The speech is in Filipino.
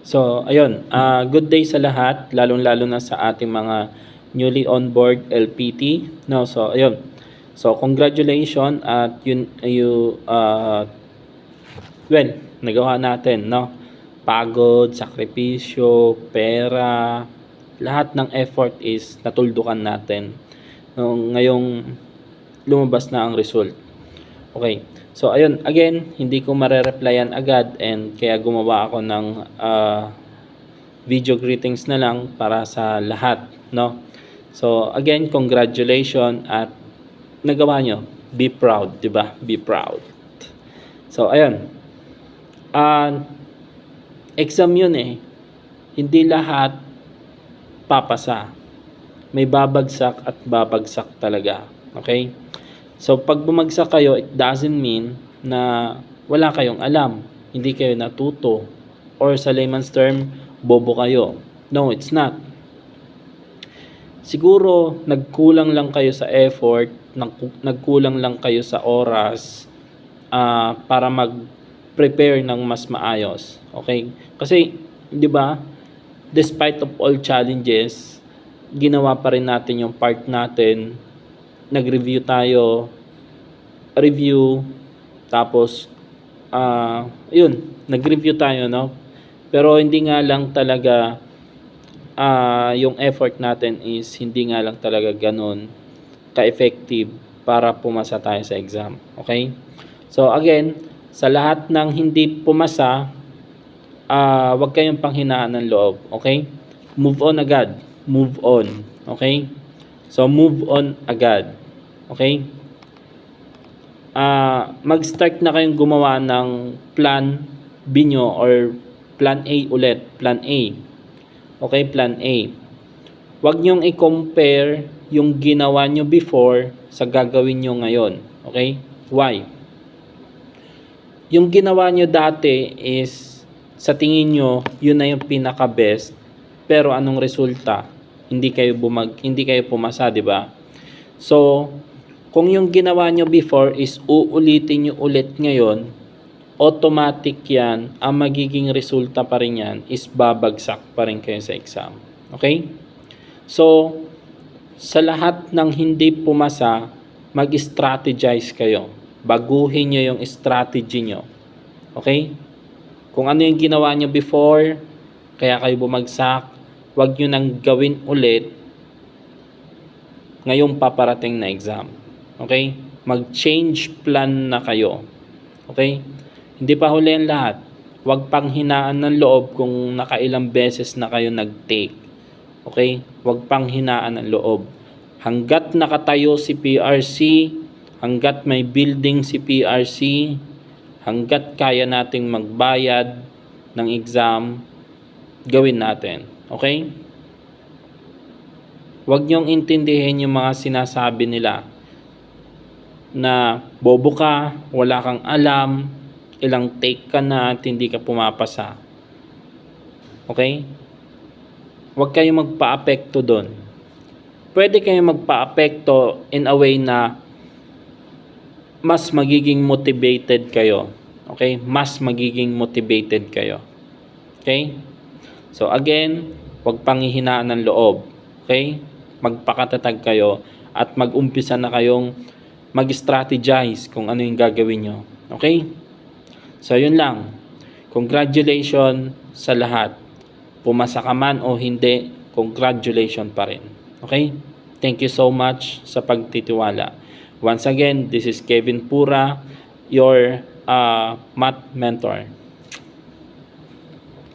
So, ayun, good day sa lahat, lalong-lalo na sa ating mga newly on board LPT, no? So, ayun. So, congratulations at well, nagawa natin, no? Pagod, sakripisyo, pera, lahat ng effort is natuldukan natin. No, ngayong lumabas na ang result. Okay. So, ayun, again, hindi ko mare-replyan agad and kaya gumawa ako ng video greetings na lang para sa lahat, no? So, again, congratulations at nagawa nyo. Be proud, di ba? Be proud. So, ayun. Exam yun eh. Hindi lahat papasa. May babagsak at babagsak talaga. Okay? So, pag bumagsak kayo, it doesn't mean na wala kayong alam. Hindi kayo natuto. Or sa layman's term, bobo kayo. No, it's not. Siguro, nagkulang lang kayo sa effort, nagkulang lang kayo sa oras para mag-prepare ng mas maayos. Okay? Kasi, di ba, despite of all challenges, ginawa pa rin natin yung part natin. Nag-review tayo, tapos yun, nag-review tayo, no? Pero hindi nga lang talaga yung effort natin is hindi nga lang talaga ganun ka-effective para pumasa tayo sa exam. Okay? So again, sa lahat ng hindi pumasa, wag kayong panghinaan ng loob. Okay? Move on agad. Move on. Okay? So, move on agad. Okay? Mag-start na kayong gumawa ng plan B nyo or plan A ulit. Plan A. Okay? Plan A. Huwag nyong i-compare yung ginawa nyo before sa gagawin nyo ngayon. Okay? Why? Yung ginawa nyo dati is sa tingin nyo, yun na yung pinaka-best. Pero anong resulta? Hindi kayo pumasa, di ba? So, kung yung ginawa nyo before is uulitin nyo ulit ngayon, automatic yan, ang magiging resulta pa rin yan is babagsak pa rin kayo sa exam. Okay? So, sa lahat ng hindi pumasa, mag-strategize kayo. Baguhin nyo yung strategy nyo. Okay? Kung ano yung ginawa nyo before, kaya kayo bumagsak, wag nyo nang gawin ulit ngayong paparating na exam. Okay? Mag-change plan na kayo. Okay? Hindi pa huli ang lahat. Wag pang hinaan ng loob kung nakailang beses na kayo nag-take. Okay? Wag pang hinaan ng loob. Hanggat nakatayo si PRC, hanggat may building si PRC, hanggat kaya nating magbayad ng exam, gawin natin. Okay? Huwag niyong intindihin yung mga sinasabi nila na bobo ka, wala kang alam, ilang take ka na at hindi ka pumapasa. Okay? Huwag kayong magpa-apekto doon. Pwede kayong magpa-apekto in a way na mas magiging motivated kayo. Okay? Mas magiging motivated kayo. Okay? So again, huwag panghihinaan ng loob. Okay? Magpakatatag kayo at mag-umpisa na kayong mag-strategize kung ano yung gagawin nyo. Okay? So yun lang. Congratulations sa lahat. Pumasa ka man o hindi, congratulations pa rin. Okay? Thank you so much sa pagtitiwala. Once again, this is Kevin Pura, your math mentor.